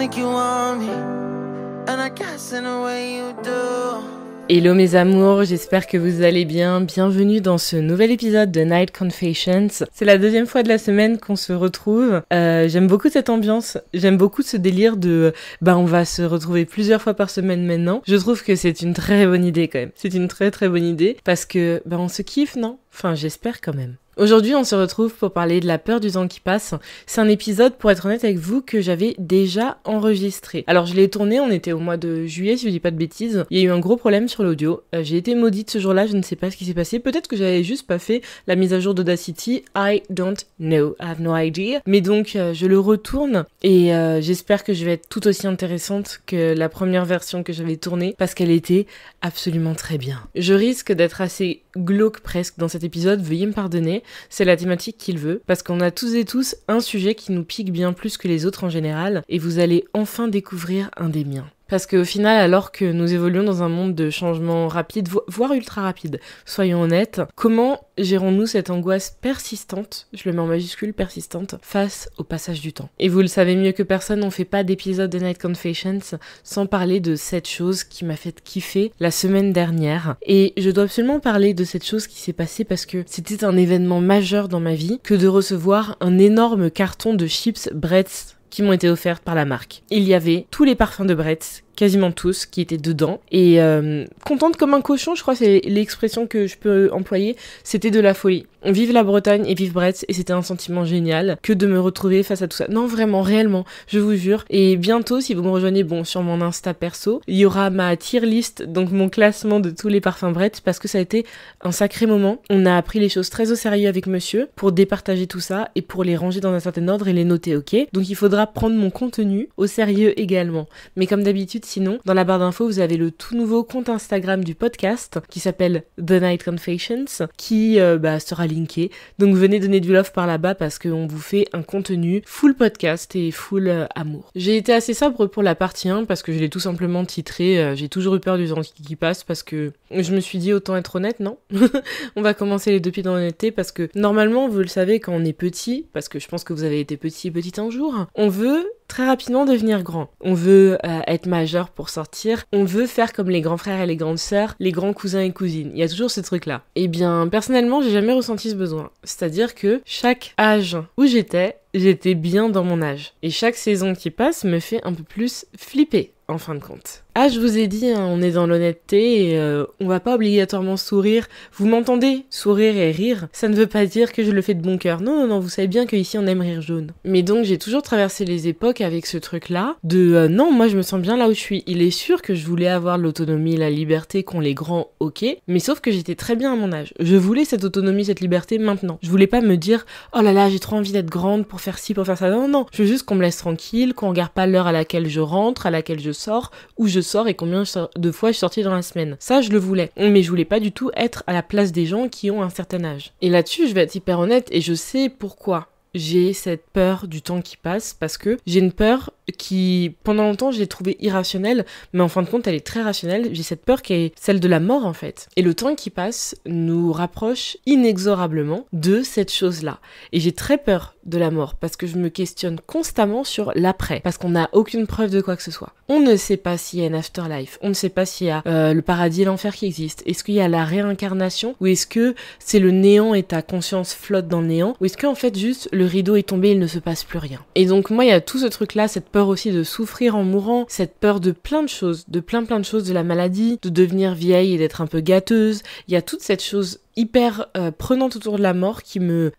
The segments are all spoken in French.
think you want me, and I guess in a way you do. Hello mes amours, j'espère que vous allez bien. Bienvenue dans ce nouvel épisode de Night Confessions. C'est la deuxième fois de la semaine qu'on se retrouve. J'aime beaucoup cette ambiance, j'aime beaucoup ce délire de on va se retrouver plusieurs fois par semaine maintenant. Je trouve que c'est une très bonne idée quand même. C'est une très très bonne idée parce que on se kiffe, non ? Enfin, j'espère quand même. Aujourd'hui, on se retrouve pour parler de la peur du temps qui passe. C'est un épisode, pour être honnête avec vous, que j'avais déjà enregistré. Alors, je l'ai tourné, on était au mois de juillet, si je dis pas de bêtises. Il y a eu un gros problème sur l'audio. J'ai été maudite ce jour-là, je ne sais pas ce qui s'est passé. Peut-être que j'avais juste pas fait la mise à jour d'Audacity. I don't know, I have no idea. Mais donc, je le retourne et j'espère que je vais être tout aussi intéressante que la première version que j'avais tournée parce qu'elle était absolument très bien. Je risque d'être assez glauque presque dans cet épisode, veuillez me pardonner. C'est la thématique qu'il veut, parce qu'on a tous et tous un sujet qui nous pique bien plus que les autres en général, et vous allez enfin découvrir un des miens. Parce qu'au final, alors que nous évoluons dans un monde de changement rapide, voire ultra rapide, soyons honnêtes, comment gérons-nous cette angoisse persistante, je le mets en majuscule, persistante, face au passage du temps ? Et vous le savez mieux que personne, on fait pas d'épisode de Night Confessions sans parler de cette chose qui m'a fait kiffer la semaine dernière. Et je dois absolument parler de cette chose qui s'est passée parce que c'était un événement majeur dans ma vie que de recevoir un énorme carton de chips Bretz qui m'ont été offertes par la marque. Il y avait tous les parfums de Bretz, quasiment tous, qui étaient dedans. Et contente comme un cochon, je crois que c'est l'expression que je peux employer, c'était de la folie. Vive la Bretagne et vive Bretz, et c'était un sentiment génial que de me retrouver face à tout ça. Non, vraiment, réellement, je vous jure. Et bientôt, si vous me rejoignez, sur mon Insta perso, il y aura ma tier list, donc mon classement de tous les parfums Bretz, parce que ça a été un sacré moment. On a appris les choses très au sérieux avec monsieur, pour départager tout ça, et pour les ranger dans un certain ordre et les noter, ok ? Donc il faudra prendre mon contenu au sérieux également. Mais comme d'habitude, sinon, dans la barre d'infos, vous avez le tout nouveau compte Instagram du podcast, qui s'appelle The Night Confessions, qui sera linké. Donc venez donner du love par là-bas parce qu'on vous fait un contenu full podcast et full amour. J'ai été assez sobre pour la partie 1 parce que je l'ai tout simplement titré. J'ai toujours eu peur du temps qui passe parce que je me suis dit autant être honnête, non ? On va commencer les deux pieds dans l'honnêteté parce que normalement, vous le savez, quand on est petit, parce que je pense que vous avez été petit et petite un jour, on veut très rapidement devenir grand. On veut être majeur pour sortir. On veut faire comme les grands frères et les grandes sœurs, les grands cousins et cousines. Il y a toujours ce truc-là. Eh bien, personnellement, j'ai jamais ressenti ce besoin. C'est-à-dire que chaque âge où j'étais bien dans mon âge. Et chaque saison qui passe me fait un peu plus flipper, en fin de compte. Ah, je vous ai dit, on est dans l'honnêteté et on va pas obligatoirement sourire. Vous m'entendez sourire et rire, ça ne veut pas dire que je le fais de bon cœur. Non, vous savez bien qu'ici on aime rire jaune. Mais donc j'ai toujours traversé les époques avec ce truc-là de non, moi je me sens bien là où je suis. Il est sûr que je voulais avoir l'autonomie, la liberté qu'ont les grands, ok, mais sauf que j'étais très bien à mon âge. Je voulais cette autonomie, cette liberté maintenant. Je voulais pas me dire, oh là là, j'ai trop envie d'être grande pour faire ci, pour faire ça. Non, je veux juste qu'on me laisse tranquille, qu'on regarde pas l'heure à laquelle je rentre, à laquelle je sors, où je sors et combien de fois je suis sortie dans la semaine. Ça, je le voulais. Mais je voulais pas du tout être à la place des gens qui ont un certain âge. Et là-dessus, je vais être hyper honnête et je sais pourquoi j'ai cette peur du temps qui passe, parce que j'ai une peur qui, pendant longtemps, je l'ai trouvée irrationnelle, mais en fin de compte, elle est très rationnelle. J'ai cette peur qui est celle de la mort, en fait. Et le temps qui passe nous rapproche inexorablement de cette chose-là. Et j'ai très peur de la mort, parce que je me questionne constamment sur l'après, parce qu'on n'a aucune preuve de quoi que ce soit. On ne sait pas s'il y a un afterlife, on ne sait pas s'il y a le paradis et l'enfer qui existent. Est-ce qu'il y a la réincarnation, ou est-ce que c'est le néant et ta conscience flotte dans le néant, ou est-ce qu'en fait, juste, le rideau est tombé, il ne se passe plus rien. Et donc, moi, il y a tout ce truc-là, cette peur aussi de souffrir en mourant, cette peur de plein de choses, de plein de choses, de la maladie, de devenir vieille et d'être un peu gâteuse. Il y a toute cette chose hyper prenante autour de la mort qui me...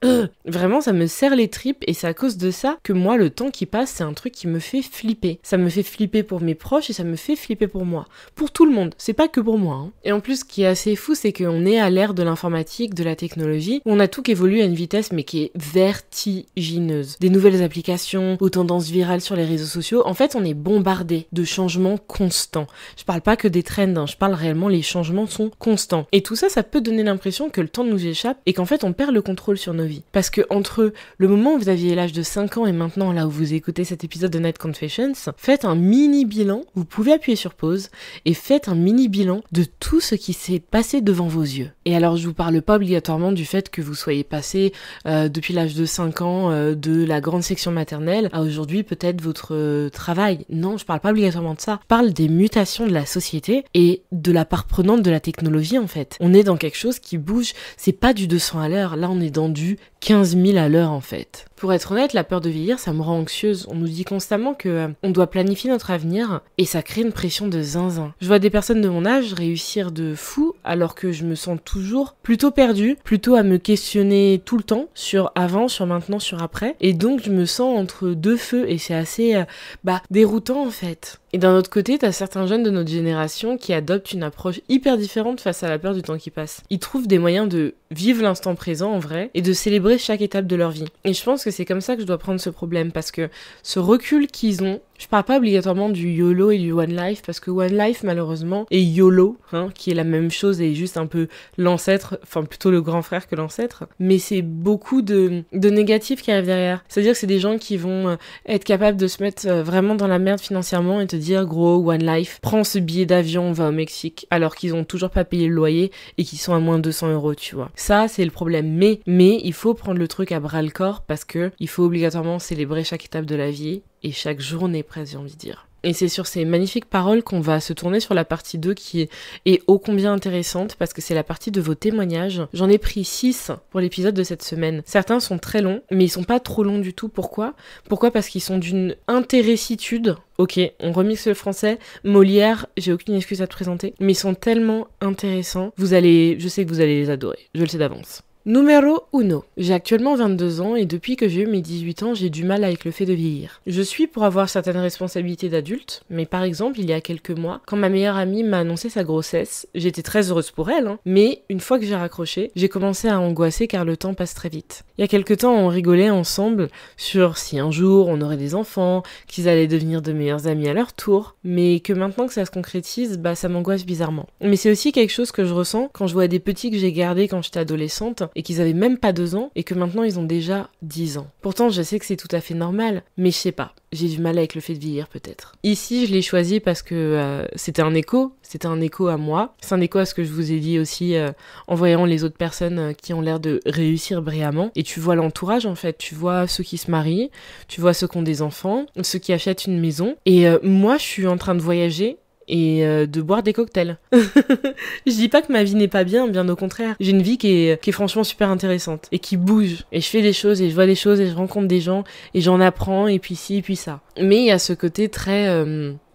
vraiment, ça me serre les tripes et c'est à cause de ça que moi, le temps qui passe, c'est un truc qui me fait flipper. Ça me fait flipper pour mes proches et ça me fait flipper pour moi. Pour tout le monde, c'est pas que pour moi. Hein. Et en plus, ce qui est assez fou, c'est qu'on est à l'ère de l'informatique, de la technologie, où on a tout qui évolue à une vitesse mais qui est vertigineuse. Des nouvelles applications, aux tendances virales sur les réseaux sociaux, en fait, on est bombardé de changements constants. Je parle pas que des trends, hein, je parle réellement, les changements sont constants. Et tout ça, ça peut donner l'impression l'impression que le temps nous échappe et qu'en fait on perd le contrôle sur nos vies. Parce que entre le moment où vous aviez l'âge de 5 ans et maintenant là où vous écoutez cet épisode de Night Confessions, faites un mini bilan, vous pouvez appuyer sur pause et faites un mini bilan de tout ce qui s'est passé devant vos yeux. Et alors je vous parle pas obligatoirement du fait que vous soyez passé depuis l'âge de 5 ans de la grande section maternelle à aujourd'hui peut-être votre travail. Non, je parle pas obligatoirement de ça. Je parle des mutations de la société et de la part prenante de la technologie en fait. On est dans quelque chose qui bouge, c'est pas du 200 à l'heure, là on est dans du 15 000 à l'heure en fait. Pour être honnête, la peur de vieillir, ça me rend anxieuse. On nous dit constamment que on doit planifier notre avenir et ça crée une pression de zinzin. Je vois des personnes de mon âge réussir de fou alors que je me sens toujours plutôt perdue, plutôt à me questionner tout le temps sur avant, sur maintenant, sur après. Et donc je me sens entre deux feux et c'est assez déroutant en fait. Et d'un autre côté, t'as certains jeunes de notre génération qui adoptent une approche hyper différente face à la peur du temps qui passe. Ils trouvent des moyens de vivre l'instant présent en vrai et de célébrer chaque étape de leur vie. Et je pense que c'est comme ça que je dois prendre ce problème parce que ce recul qu'ils ont, je parle pas obligatoirement du YOLO et du One Life parce que One Life malheureusement est YOLO, qui est la même chose et juste un peu l'ancêtre, enfin plutôt le grand frère que l'ancêtre, mais c'est beaucoup de négatifs qui arrivent derrière. C'est-à-dire que c'est des gens qui vont être capables de se mettre vraiment dans la merde financièrement et te dire gros One Life, prends ce billet d'avion, on va au Mexique, alors qu'ils ont toujours pas payé le loyer et qu'ils sont à moins de 200 €, tu vois. Ça c'est le problème, mais il faut prendre le truc à bras le corps parce que il faut obligatoirement célébrer chaque étape de la vie et chaque journée presque, j'ai envie de dire. Et c'est sur ces magnifiques paroles qu'on va se tourner sur la partie 2 qui est ô combien intéressante parce que c'est la partie de vos témoignages. J'en ai pris 6 pour l'épisode de cette semaine. Certains sont très longs, mais ils sont pas trop longs du tout. Pourquoi ? Parce qu'ils sont d'une intéressitude. Ok, on remixe le français. Molière, j'ai aucune excuse à te présenter, mais ils sont tellement intéressants. Je sais que vous allez les adorer. Je le sais d'avance. Numéro 1. J'ai actuellement 22 ans et depuis que j'ai eu mes 18 ans, j'ai du mal avec le fait de vieillir. Je suis pour avoir certaines responsabilités d'adulte, mais par exemple, il y a quelques mois, quand ma meilleure amie m'a annoncé sa grossesse, j'étais très heureuse pour elle, mais une fois que j'ai raccroché, j'ai commencé à angoisser car le temps passe très vite. Il y a quelques temps, on rigolait ensemble sur si un jour on aurait des enfants, qu'ils allaient devenir de meilleurs amis à leur tour, mais que maintenant que ça se concrétise, ça m'angoisse bizarrement. Mais c'est aussi quelque chose que je ressens quand je vois des petits que j'ai gardés quand j'étais adolescente, et qu'ils avaient même pas 2 ans et que maintenant ils ont déjà 10 ans. Pourtant je sais que c'est tout à fait normal, mais je sais pas, j'ai du mal avec le fait de vieillir peut-être. Ici je l'ai choisi parce que c'était un écho à moi, c'est un écho à ce que je vous ai dit aussi en voyant les autres personnes qui ont l'air de réussir brillamment, et tu vois l'entourage en fait, tu vois ceux qui se marient, tu vois ceux qui ont des enfants, ceux qui achètent une maison, et moi je suis en train de voyager et de boire des cocktails. Je dis pas que ma vie n'est pas bien au contraire. J'ai une vie qui est franchement super intéressante et qui bouge. Et je fais des choses et je vois des choses et je rencontre des gens et j'en apprends et puis ci et puis ça. Mais il y a ce côté très...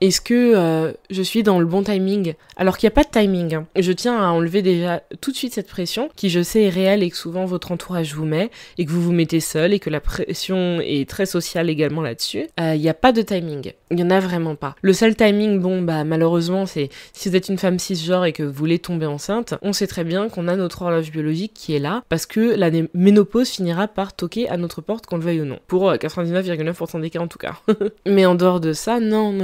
Est-ce que je suis dans le bon timing ? Alors qu'il n'y a pas de timing. Je tiens à enlever déjà tout de suite cette pression qui je sais est réelle et que souvent votre entourage vous met et que vous vous mettez seul et que la pression est très sociale également là-dessus. Il n'y a pas de timing. Il n'y en a vraiment pas. Le seul timing, malheureusement, c'est si vous êtes une femme cisgenre et que vous voulez tomber enceinte, on sait très bien qu'on a notre horloge biologique qui est là parce que la ménopause finira par toquer à notre porte qu'on le veuille ou non. Pour 99,9% des cas en tout cas. Mais en dehors de ça, non,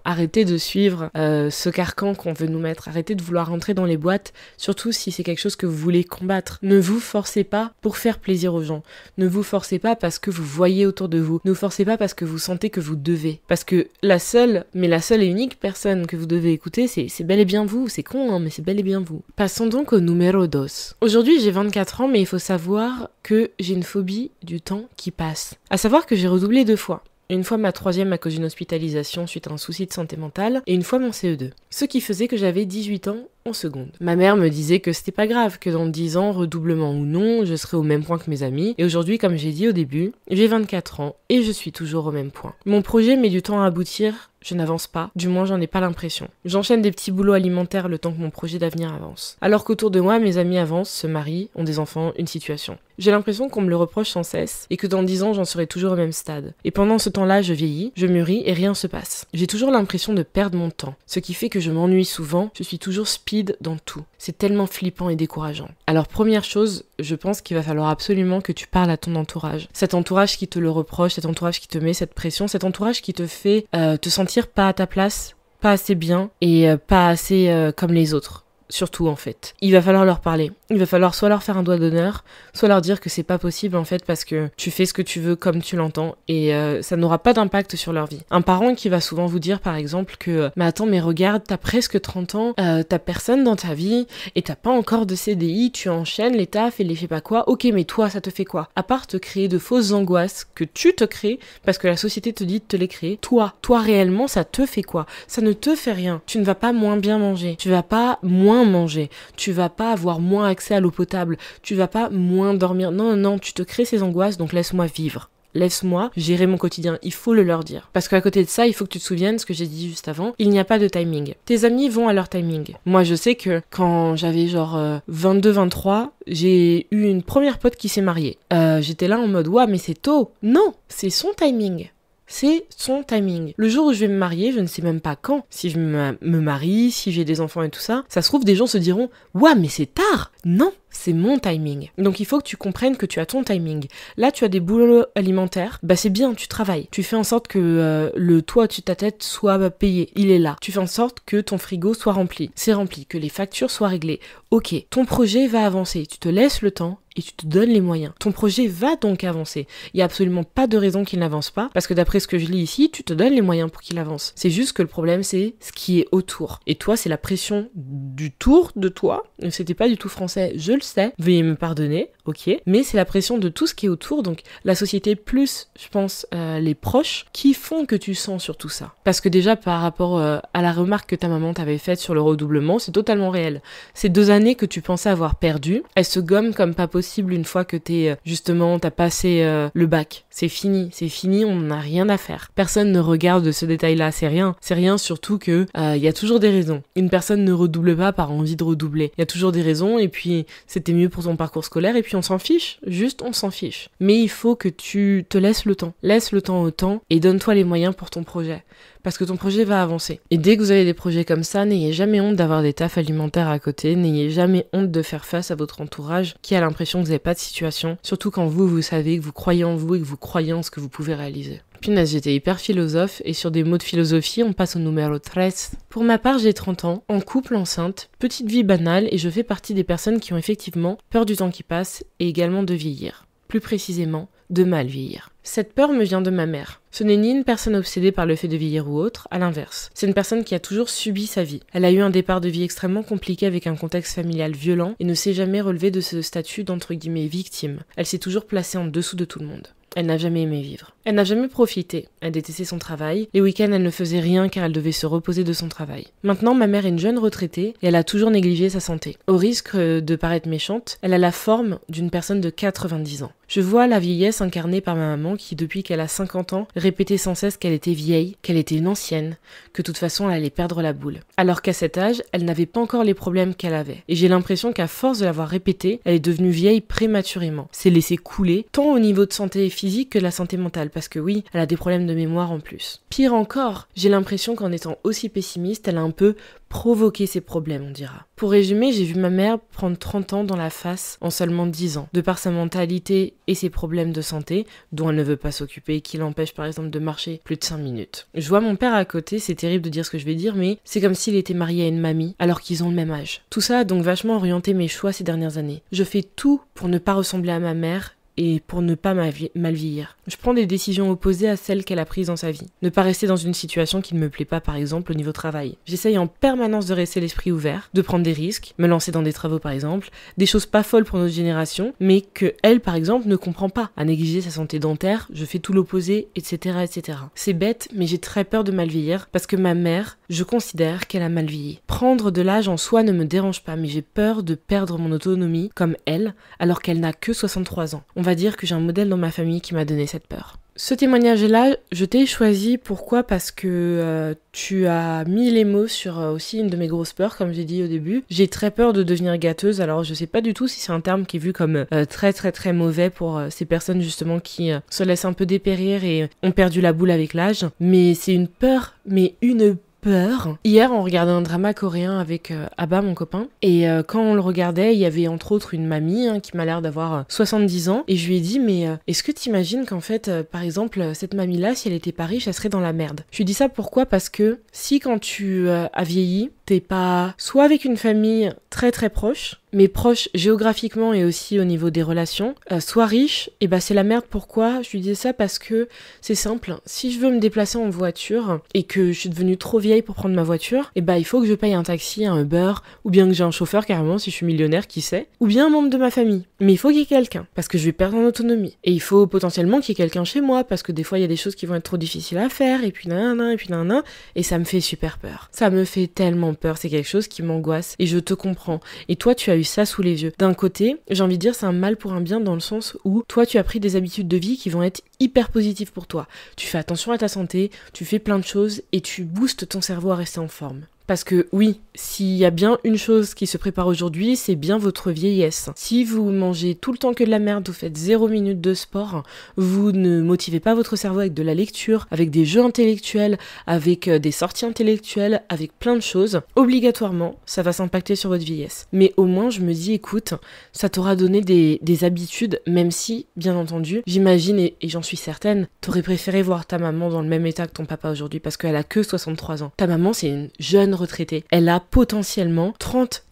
arrêtez de suivre ce carcan qu'on veut nous mettre, arrêtez de vouloir rentrer dans les boîtes, surtout si c'est quelque chose que vous voulez combattre. Ne vous forcez pas pour faire plaisir aux gens, ne vous forcez pas parce que vous voyez autour de vous, ne vous forcez pas parce que vous sentez que vous devez, parce que la seule et unique personne que vous devez écouter, c'est bel et bien vous, c'est con mais c'est bel et bien vous. Passons donc au numéro 2. Aujourd'hui j'ai 24 ans mais il faut savoir que j'ai une phobie du temps qui passe. À savoir que j'ai redoublé 2 fois. Une fois ma 3e à cause d'une hospitalisation suite à un souci de santé mentale, et une fois mon CE2. Ce qui faisait que j'avais 18 ans en seconde. Ma mère me disait que c'était pas grave, que dans 10 ans, redoublement ou non, je serais au même point que mes amis. Et aujourd'hui, comme j'ai dit au début, j'ai 24 ans et je suis toujours au même point. Mon projet met du temps à aboutir, je n'avance pas, du moins j'en ai pas l'impression. J'enchaîne des petits boulots alimentaires le temps que mon projet d'avenir avance. Alors qu'autour de moi, mes amis avancent, se marient, ont des enfants, une situation. J'ai l'impression qu'on me le reproche sans cesse et que dans 10 ans, j'en serai toujours au même stade. Et pendant ce temps-là, je vieillis, je mûris et rien se passe. J'ai toujours l'impression de perdre mon temps, ce qui fait que je m'ennuie souvent, je suis toujours speed dans tout. C'est tellement flippant et décourageant. Alors première chose, je pense qu'il va falloir absolument que tu parles à ton entourage. Cet entourage qui te le reproche, cet entourage qui te met cette pression, cet entourage qui te fait te sentir pas à ta place, pas assez bien et pas assez comme les autres. surtout en fait. Il va falloir leur parler. Il va falloir soit leur faire un doigt d'honneur, soit leur dire que c'est pas possible en fait parce que tu fais ce que tu veux comme tu l'entends et ça n'aura pas d'impact sur leur vie. Un parent qui va souvent vous dire par exemple que mais attends mais regarde, t'as presque 30 ans, t'as personne dans ta vie et t'as pas encore de CDI, tu enchaînes les tafs et les fais pas quoi. Ok, mais toi ça te fait quoi? À part te créer de fausses angoisses que tu te crées parce que la société te dit de te les créer, toi réellement ça te fait quoi? Ça ne te fait rien. Tu ne vas pas moins bien manger, tu vas pas moins manger, tu vas pas avoir moins accès à l'eau potable, tu vas pas moins dormir. Non, tu te crées ces angoisses, donc laisse-moi vivre. Laisse-moi gérer mon quotidien, il faut le leur dire. Parce qu'à côté de ça, il faut que tu te souviennes ce que j'ai dit juste avant, il n'y a pas de timing. Tes amis vont à leur timing. Moi, je sais que quand j'avais genre 22-23, j'ai eu une première pote qui s'est mariée. J'étais là en mode, ouais, mais c'est tôt. Non, c'est son timing. C'est son timing. Le jour où je vais me marier, je ne sais même pas quand. Si je me marie, si j'ai des enfants et tout ça, ça se trouve, des gens se diront « Ouah, mais c'est tard !» Non, c'est mon timing. Donc il faut que tu comprennes que tu as ton timing. Là, tu as des boulots alimentaires, bah c'est bien, tu travailles. Tu fais en sorte que le toit au-dessus de ta tête soit payé, il est là. Tu fais en sorte que ton frigo soit rempli. C'est rempli, que les factures soient réglées. Ok, ton projet va avancer, tu te laisses le temps et tu te donnes les moyens. Ton projet va donc avancer. Il n'y a absolument pas de raison qu'il n'avance pas, parce que d'après ce que je lis ici, tu te donnes les moyens pour qu'il avance. C'est juste que le problème, c'est ce qui est autour. Et toi, c'est la pression du tour de toi. C'était pas du tout français, je le sais, veuillez me pardonner, ok, mais c'est la pression de tout ce qui est autour, donc la société plus, je pense, les proches, qui font que tu sens sur tout ça. Parce que déjà, par rapport à la remarque que ta maman t'avait faite sur le redoublement, c'est totalement réel. Ces 2 années que tu pensais avoir perdues, elles se gomment comme pas possible une fois que t'as passé le bac. C'est fini, on n'a rien à faire. Personne ne regarde ce détail-là, c'est rien surtout que y a toujours des raisons. Une personne ne redouble pas par envie de redoubler. Il y a toujours des raisons et puis c'était mieux pour ton parcours scolaire et puis on s'en fiche, juste on s'en fiche. Mais il faut que tu te laisses le temps. Laisse le temps au temps et donne-toi les moyens pour ton projet. Parce que ton projet va avancer. Et dès que vous avez des projets comme ça, n'ayez jamais honte d'avoir des tafs alimentaires à côté, n'ayez jamais honte de faire face à votre entourage qui a l'impression que vous n'avez pas de situation, surtout quand vous savez que vous croyez en vous et que vous croyez en ce que vous pouvez réaliser. Punaise, j'étais hyper philosophe et sur des mots de philosophie, on passe au numéro 13. Pour ma part, j'ai 30 ans, en couple, enceinte, petite vie banale et je fais partie des personnes qui ont effectivement peur du temps qui passe et également de vieillir. Plus précisément, de mal vieillir. Cette peur me vient de ma mère. Ce n'est ni une personne obsédée par le fait de vieillir ou autre, à l'inverse. C'est une personne qui a toujours subi sa vie. Elle a eu un départ de vie extrêmement compliqué avec un contexte familial violent et ne s'est jamais relevée de ce statut d'entre guillemets victime. Elle s'est toujours placée en dessous de tout le monde. Elle n'a jamais aimé vivre. Elle n'a jamais profité. Elle détestait son travail. Les week-ends, elle ne faisait rien car elle devait se reposer de son travail. Maintenant, ma mère est une jeune retraitée et elle a toujours négligé sa santé. Au risque de paraître méchante, elle a la forme d'une personne de 90 ans. Je vois la vieillesse incarnée par ma maman qui, depuis qu'elle a 50 ans, répétait sans cesse qu'elle était vieille, qu'elle était une ancienne, que de toute façon elle allait perdre la boule. Alors qu'à cet âge, elle n'avait pas encore les problèmes qu'elle avait. Et j'ai l'impression qu'à force de l'avoir répété, elle est devenue vieille prématurément. S'est laissée couler, tant au niveau de santé physique que de la santé mentale, parce que oui, elle a des problèmes de mémoire en plus. Pire encore, j'ai l'impression qu'en étant aussi pessimiste, elle a un peu provoqué ses problèmes, on dira. Pour résumer, j'ai vu ma mère prendre 30 ans dans la face en seulement 10 ans, de par sa mentalité et ses problèmes de santé, dont elle ne veut pas s'occuper, qui l'empêche par exemple de marcher plus de 5 minutes. Je vois mon père à côté, c'est terrible de dire ce que je vais dire, mais c'est comme s'il était marié à une mamie, alors qu'ils ont le même âge. Tout ça a donc vachement orienté mes choix ces dernières années. Je fais tout pour ne pas ressembler à ma mère, et pour ne pas mal vieillir. Je prends des décisions opposées à celles qu'elle a prises dans sa vie. Ne pas rester dans une situation qui ne me plaît pas, par exemple, au niveau travail. J'essaye en permanence de rester l'esprit ouvert, de prendre des risques, me lancer dans des travaux, par exemple, des choses pas folles pour notre génération, mais que elle, par exemple, ne comprend pas. À négliger sa santé dentaire, je fais tout l'opposé, etc., etc. C'est bête, mais j'ai très peur de mal vieillir, parce que ma mère, je considère qu'elle a mal vieilli. Prendre de l'âge en soi ne me dérange pas, mais j'ai peur de perdre mon autonomie, comme elle, alors qu'elle n'a que 63 ans. On va dire que j'ai un modèle dans ma famille qui m'a donné cette peur. Ce témoignage-là, je t'ai choisi, pourquoi ? Parce que tu as mis les mots sur aussi une de mes grosses peurs, comme j'ai dit au début. J'ai très peur de devenir gâteuse, alors je sais pas du tout si c'est un terme qui est vu comme très très très mauvais pour ces personnes justement qui se laissent un peu dépérir et ont perdu la boule avec l'âge, mais c'est une peur, mais une peur. Hier, on regardait un drama coréen avec Abba, mon copain. Et quand on le regardait, il y avait entre autres une mamie qui m'a l'air d'avoir 70 ans. Et je lui ai dit, mais est-ce que t'imagines qu'en fait, par exemple, cette mamie-là, si elle était pas riche, elle serait dans la merde. Je lui dis ça pourquoi ? Parce que si quand tu as vieilli, t'es pas soit avec une famille très très proche, mais proche géographiquement et aussi au niveau des relations, soit riche, et bah c'est la merde. Pourquoi ? Je lui disais ça parce que c'est simple, si je veux me déplacer en voiture et que je suis devenue trop vieille pour prendre ma voiture, et bah il faut que je paye un taxi, un Uber, ou bien que j'ai un chauffeur carrément si je suis millionnaire, qui sait, ou bien un membre de ma famille. Mais il faut qu'il y ait quelqu'un, parce que je vais perdre en autonomie. Et il faut potentiellement qu'il y ait quelqu'un chez moi, parce que des fois il y a des choses qui vont être trop difficiles à faire, et puis nanana, et puis nanana, et ça me fait super peur. Ça me fait tellement peur, c'est quelque chose qui m'angoisse, et je te comprends. Et toi tu as eu ça sous les yeux. D'un côté, j'ai envie de dire c'est un mal pour un bien dans le sens où toi tu as pris des habitudes de vie qui vont être hyper positives pour toi. Tu fais attention à ta santé, tu fais plein de choses et tu boostes ton cerveau à rester en forme. Parce que oui, s'il y a bien une chose qui se prépare aujourd'hui, c'est bien votre vieillesse. Si vous mangez tout le temps que de la merde, vous faites 0 minute de sport, vous ne motivez pas votre cerveau avec de la lecture, avec des jeux intellectuels, avec des sorties intellectuelles, avec plein de choses, obligatoirement, ça va s'impacter sur votre vieillesse. Mais au moins, je me dis, écoute, ça t'aura donné des habitudes, même si, bien entendu, j'imagine et j'en suis certaine, t'aurais préféré voir ta maman dans le même état que ton papa aujourd'hui, parce qu'elle a que 63 ans. Ta maman, c'est une jeune retraitée. Elle a potentiellement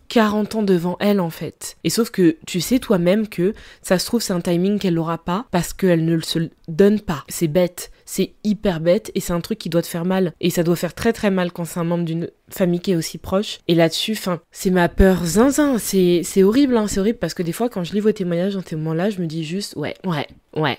40 ans devant elle en fait. Et sauf que tu sais toi-même que ça se trouve c'est un timing qu'elle n'aura pas parce qu'elle ne se donne pas. C'est bête, c'est hyper bête et c'est un truc qui doit te faire mal. Et ça doit faire très très mal quand c'est un membre d'une famille qui est aussi proche. Et là-dessus, c'est ma peur zinzin. C'est horrible, c'est horrible parce que des fois quand je lis vos témoignages dans ces moments-là, je me dis juste ouais.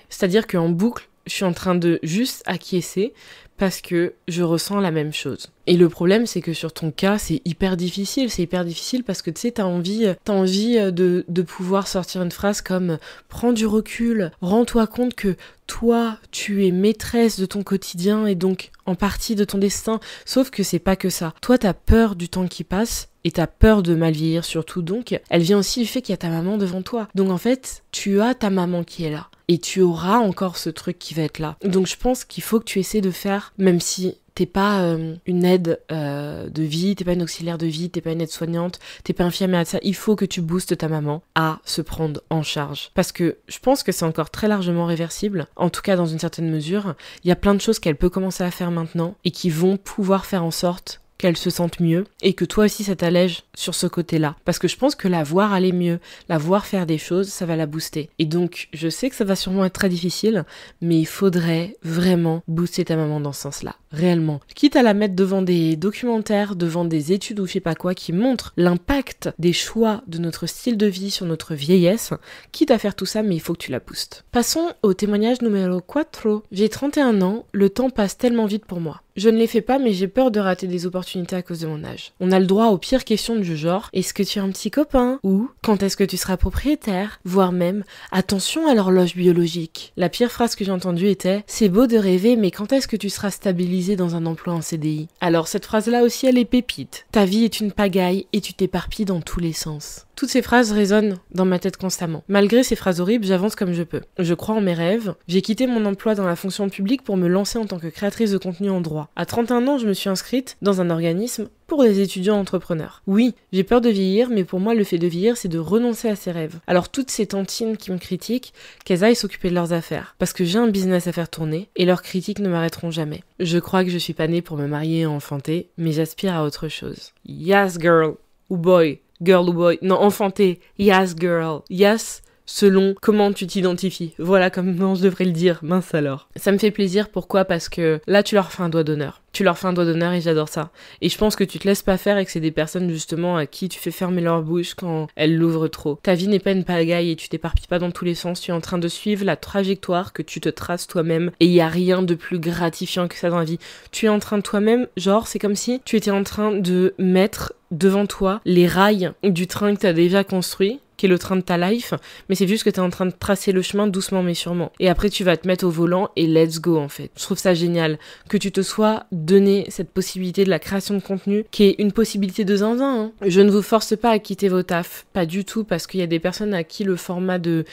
C'est-à-dire qu'en boucle, je suis en train de juste acquiescer parce que je ressens la même chose. Et le problème, c'est que sur ton cas, c'est hyper difficile. C'est hyper difficile parce que tu sais, t'as envie de pouvoir sortir une phrase comme « Prends du recul, rends-toi compte que toi, tu es maîtresse de ton quotidien et donc en partie de ton destin. » Sauf que c'est pas que ça. Toi, t'as peur du temps qui passe et t'as peur de mal vieillir surtout. Donc, elle vient aussi du fait qu'il y a ta maman devant toi. Donc en fait, tu as ta maman qui est là. Et tu auras encore ce truc qui va être là. Donc je pense qu'il faut que tu essaies de faire, même si t'es pas une aide de vie, t'es pas une auxiliaire de vie, t'es pas une aide-soignante, t'es pas infirmière, ça, il faut que tu boostes ta maman à se prendre en charge. Parce que je pense que c'est encore très largement réversible, en tout cas dans une certaine mesure. Il y a plein de choses qu'elle peut commencer à faire maintenant et qui vont pouvoir faire en sorte qu'elle se sente mieux et que toi aussi ça t'allège sur ce côté-là. Parce que je pense que la voir aller mieux, la voir faire des choses, ça va la booster. Et donc, je sais que ça va sûrement être très difficile, mais il faudrait vraiment booster ta maman dans ce sens-là. Réellement. Quitte à la mettre devant des documentaires, devant des études ou je sais pas quoi, qui montrent l'impact des choix de notre style de vie sur notre vieillesse, quitte à faire tout ça, mais il faut que tu la boostes. Passons au témoignage numéro 4. J'ai 31 ans, le temps passe tellement vite pour moi. Je ne les fais pas, mais j'ai peur de rater des opportunités à cause de mon âge. On a le droit aux pires questions du genre « Est-ce que tu as un petit copain ?» ou « Quand est-ce que tu seras propriétaire ?» voire même « Attention à l'horloge biologique ». La pire phrase que j'ai entendue était « C'est beau de rêver, mais quand est-ce que tu seras stabilisé dans un emploi en CDI ?» Alors cette phrase-là aussi, elle est pépite. Ta vie est une pagaille et tu t'éparpilles dans tous les sens. Toutes ces phrases résonnent dans ma tête constamment. Malgré ces phrases horribles, j'avance comme je peux. Je crois en mes rêves. J'ai quitté mon emploi dans la fonction publique pour me lancer en tant que créatrice de contenu en droit. À 31 ans, je me suis inscrite dans un organisme pour les étudiants entrepreneurs. Oui, j'ai peur de vieillir, mais pour moi, le fait de vieillir, c'est de renoncer à ses rêves. Alors toutes ces tantines qui me critiquent, qu'elles aillent s'occuper de leurs affaires. Parce que j'ai un business à faire tourner, et leurs critiques ne m'arrêteront jamais. Je crois que je suis pas née pour me marier et enfanter, mais j'aspire à autre chose. Yes, girl. Ou boy. Girl ou boy. Non, enfanter. Yes, girl. Yes, selon comment tu t'identifies. Voilà comment je devrais le dire. Mince alors. Ça me fait plaisir. Pourquoi ? Parce que là, tu leur fais un doigt d'honneur. Tu leur fais un doigt d'honneur et j'adore ça. Et je pense que tu te laisses pas faire et que c'est des personnes justement à qui tu fais fermer leur bouche quand elles l'ouvrent trop. Ta vie n'est pas une pagaille et tu t'éparpilles pas dans tous les sens. Tu es en train de suivre la trajectoire que tu te traces toi-même et il y a rien de plus gratifiant que ça dans la vie. Tu es en train de toi-même, genre c'est comme si tu étais en train de mettre devant toi les rails du train que t'as déjà construit, qui est le train de ta life, mais c'est juste que t'es en train de tracer le chemin doucement mais sûrement. Et après tu vas te mettre au volant et let's go en fait. Je trouve ça génial que tu te sois donné cette possibilité de la création de contenu qui est une possibilité de zinzin. Je ne vous force pas à quitter vos tafs, pas du tout, parce qu'il y a des personnes à qui le format de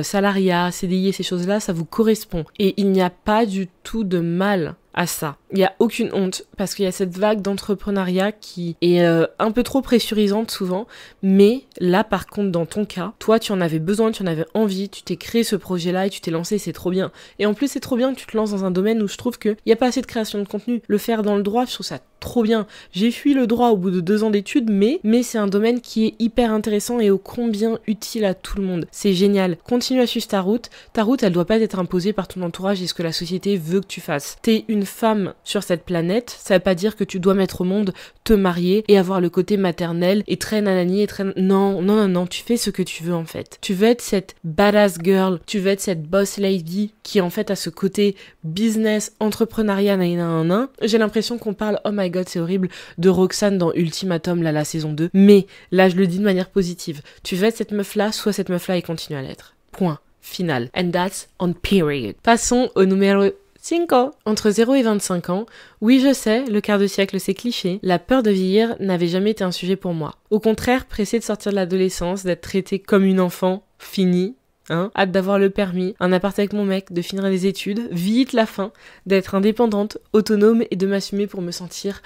salariat, CDI et ces choses-là, ça vous correspond. Et il n'y a pas du tout de mal à ça. Il n'y a aucune honte parce qu'il y a cette vague d'entrepreneuriat qui est un peu trop pressurisante souvent. Mais là, par contre, dans ton cas, toi, tu en avais besoin, tu en avais envie, tu t'es créé ce projet-là et tu t'es lancé, c'est trop bien. Et en plus, c'est trop bien que tu te lances dans un domaine où je trouve qu'il n'y a pas assez de création de contenu. Le faire dans le droit, je trouve ça trop bien. J'ai fui le droit au bout de 2 ans d'études, mais c'est un domaine qui est hyper intéressant et ô combien utile à tout le monde. C'est génial. Continue à suivre ta route. Ta route, elle doit pas être imposée par ton entourage et ce que la société veut que tu fasses. T'es une femme sur cette planète, ça veut pas dire que tu dois mettre au monde, te marier et avoir le côté maternel et très nanani et très... Non, tu fais ce que tu veux en fait. Tu veux être cette badass girl, tu veux être cette boss lady qui en fait a ce côté business, entrepreneuriat, nanana. J'ai l'impression qu'on parle, oh my god, c'est horrible, de Roxane dans Ultimatum, là, la saison 2. Mais là, je le dis de manière positive. Tu veux être cette meuf-là, sois cette meuf-là et continue à l'être. Point. Final. And that's on period. Passons au numéro 5. Entre 0 et 25 ans, oui je sais, le quart de siècle c'est cliché, la peur de vieillir n'avait jamais été un sujet pour moi. Au contraire, pressée de sortir de l'adolescence, d'être traitée comme une enfant, finie, hâte d'avoir le permis, un appart avec mon mec, de finir les études, vite la fin, d'être indépendante, autonome et de m'assumer pour me sentir...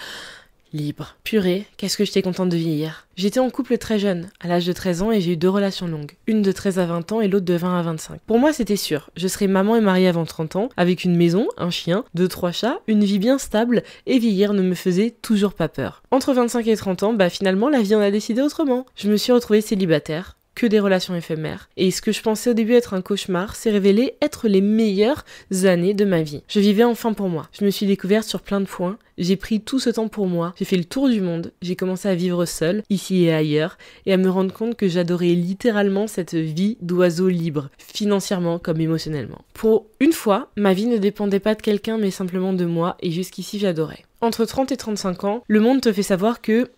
libre. Purée, qu'est-ce que j'étais contente de vieillir. J'étais en couple très jeune, à l'âge de 13 ans et j'ai eu 2 relations longues. Une de 13 à 20 ans et l'autre de 20 à 25. Pour moi, c'était sûr. Je serais maman et mariée avant 30 ans, avec une maison, un chien, 2-3 chats, une vie bien stable et vieillir ne me faisait toujours pas peur. Entre 25 et 30 ans, finalement, la vie en a décidé autrement. Je me suis retrouvée célibataire. Que des relations éphémères. Et ce que je pensais au début être un cauchemar s'est révélé être les meilleures années de ma vie. Je vivais enfin pour moi. Je me suis découverte sur plein de points. J'ai pris tout ce temps pour moi. J'ai fait le tour du monde. J'ai commencé à vivre seule, ici et ailleurs, et à me rendre compte que j'adorais littéralement cette vie d'oiseau libre, financièrement comme émotionnellement. Pour une fois, ma vie ne dépendait pas de quelqu'un mais simplement de moi, et jusqu'ici j'adorais. Entre 30 et 35 ans, le monde te fait savoir que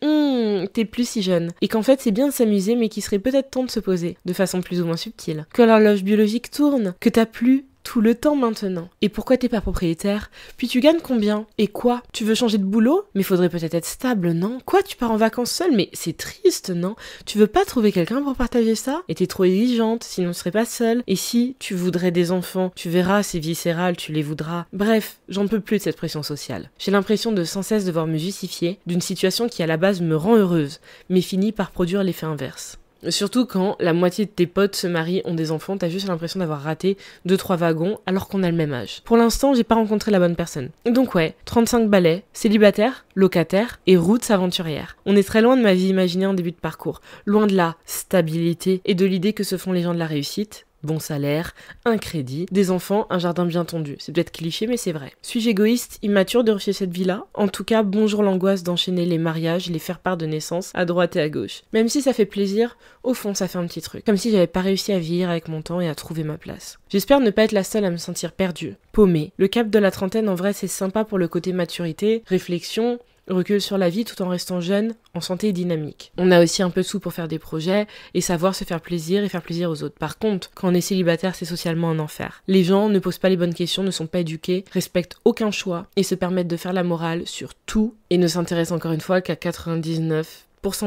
t'es plus si jeune, et qu'en fait c'est bien de s'amuser mais qu'il serait peut-être temps de se poser, de façon plus ou moins subtile. Que l'horloge biologique tourne, que t'as plus tout le temps maintenant. Et pourquoi t'es pas propriétaire? Puis tu gagnes combien? Et quoi? Tu veux changer de boulot? Mais faudrait peut-être être stable, non? Quoi? Tu pars en vacances seule? Mais c'est triste, non? Tu veux pas trouver quelqu'un pour partager ça? Et t'es trop exigeante, sinon tu serais pas seule. Et si tu voudrais des enfants, tu verras, c'est viscéral, tu les voudras. Bref, j'en peux plus de cette pression sociale. J'ai l'impression de sans cesse devoir me justifier d'une situation qui à la base me rend heureuse, mais finit par produire l'effet inverse. Surtout quand la moitié de tes potes se marient, ont des enfants, t'as juste l'impression d'avoir raté 2-3 wagons alors qu'on a le même âge. Pour l'instant, j'ai pas rencontré la bonne personne. Donc ouais, 35 balais, célibataire, locataire et route aventurière. On est très loin de ma vie imaginée en début de parcours, loin de la stabilité et de l'idée que se font les gens de la réussite. Bon salaire, un crédit, des enfants, un jardin bien tondu. C'est peut-être cliché, mais c'est vrai. Suis-je égoïste, immature de rechercher cette vie-là? En tout cas, bonjour l'angoisse d'enchaîner les mariages, les faire-part de naissance, à droite et à gauche. Même si ça fait plaisir, au fond, ça fait un petit truc. Comme si j'avais pas réussi à vieillir avec mon temps et à trouver ma place. J'espère ne pas être la seule à me sentir perdue, paumée. Le cap de la trentaine, en vrai, c'est sympa pour le côté maturité, réflexion, recul sur la vie tout en restant jeune, en santé et dynamique. On a aussi un peu de sous pour faire des projets et savoir se faire plaisir et faire plaisir aux autres. Par contre, quand on est célibataire, c'est socialement un enfer. Les gens ne posent pas les bonnes questions, ne sont pas éduqués, respectent aucun choix et se permettent de faire la morale sur tout et ne s'intéressent encore une fois qu'à 99%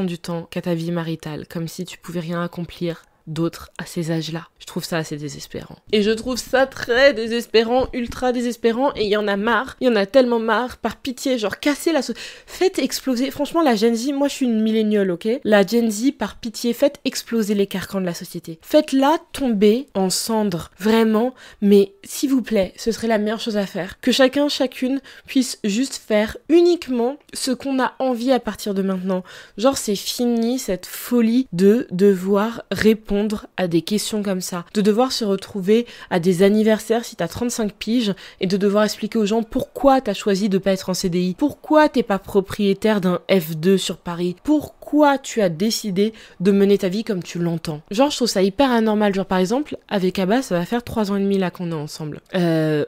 du temps qu'à ta vie maritale, comme si tu pouvais rien accomplir d'autres à ces âges-là. Je trouve ça assez désespérant. Et je trouve ça très désespérant, ultra désespérant, et il y en a marre, il y en a tellement marre, par pitié, genre cassez la faites exploser, franchement la Gen Z, moi je suis une milléniale, ok? La Gen Z, par pitié, faites exploser les carcans de la société. Faites-la tomber en cendres, vraiment, mais s'il vous plaît, ce serait la meilleure chose à faire. Que chacun, chacune puisse juste faire uniquement ce qu'on a envie à partir de maintenant. Genre c'est fini cette folie de devoir répondre à des questions comme ça, de devoir se retrouver à des anniversaires si t'as 35 piges et de devoir expliquer aux gens pourquoi t'as choisi de pas être en CDI, pourquoi t'es pas propriétaire d'un F2 sur Paris, pourquoi tu as décidé de mener ta vie comme tu l'entends. Genre je trouve ça hyper anormal, genre par exemple avec Abba ça va faire 3 ans et demi là qu'on est ensemble.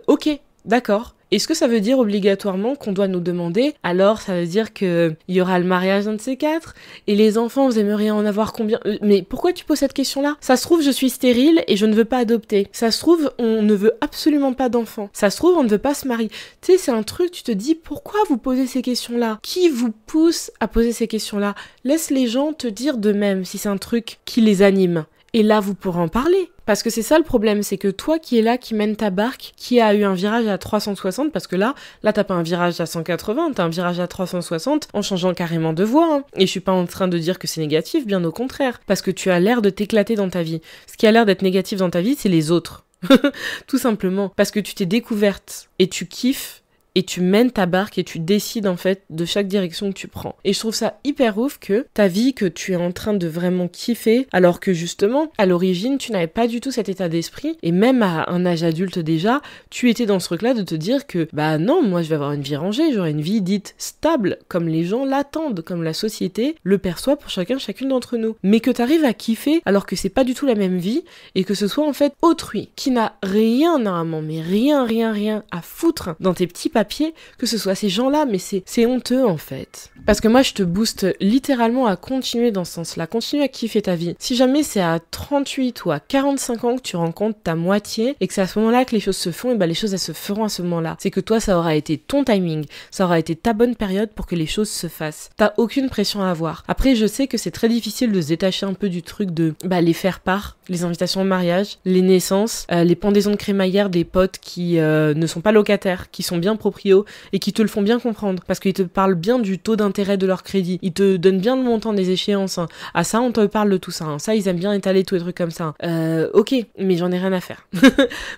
Ok, d'accord. Est-ce que ça veut dire obligatoirement qu'on doit nous demander, alors ça veut dire qu'il y aura le mariage d'un de ces 4 et les enfants vous aimeriez en avoir combien? Mais pourquoi tu poses cette question-là? Ça se trouve je suis stérile et je ne veux pas adopter. Ça se trouve on ne veut absolument pas d'enfants. Ça se trouve on ne veut pas se marier. Tu sais c'est un truc, tu te dis pourquoi vous posez ces questions-là? Qui vous pousse à poser ces questions-là? Laisse les gens te dire d'eux-mêmes si c'est un truc qui les anime. Et là, vous pourrez en parler. Parce que c'est ça le problème, c'est que toi qui es là, qui mène ta barque, qui a eu un virage à 360, parce que là t'as pas un virage à 180, t'as un virage à 360 en changeant carrément de voie. Hein. Et je suis pas en train de dire que c'est négatif, bien au contraire. Parce que tu as l'air de t'éclater dans ta vie. Ce qui a l'air d'être négatif dans ta vie, c'est les autres. Tout simplement. Parce que tu t'es découverte et tu kiffes. Et tu mènes ta barque et tu décides en fait de chaque direction que tu prends. Et je trouve ça hyper ouf que ta vie que tu es en train de vraiment kiffer, alors que justement, à l'origine, tu n'avais pas du tout cet état d'esprit. Et même à un âge adulte déjà, tu étais dans ce truc-là de te dire que bah non, moi je vais avoir une vie rangée, j'aurai une vie dite stable, comme les gens l'attendent, comme la société le perçoit pour chacune d'entre nous. Mais que tu arrives à kiffer alors que c'est pas du tout la même vie et que ce soit en fait autrui, qui n'a rien normalement, mais rien à foutre dans tes petits papiers, que ce soit ces gens-là, mais c'est honteux en fait. Parce que moi je te booste littéralement à continuer dans ce sens-là, continue à kiffer ta vie. Si jamais c'est à 38 ou à 45 ans que tu rencontres ta moitié et que c'est à ce moment-là que les choses se font, et ben les choses elles se feront à ce moment-là. C'est que toi ça aura été ton timing, ça aura été ta bonne période pour que les choses se fassent. T'as aucune pression à avoir. Après je sais que c'est très difficile de se détacher un peu du truc de les faire part, les invitations au mariage, les naissances, les pendaisons de crémaillère des potes qui ne sont pas locataires, qui sont bien propriétaires et qui te le font bien comprendre parce qu'ils te parlent bien du taux d'intérêt de leur crédit, ils te donnent bien le montant des échéances, hein. Ah ça on te parle de tout ça, hein. Ça ils aiment bien étaler tous les trucs comme ça, ok, mais j'en ai rien à faire.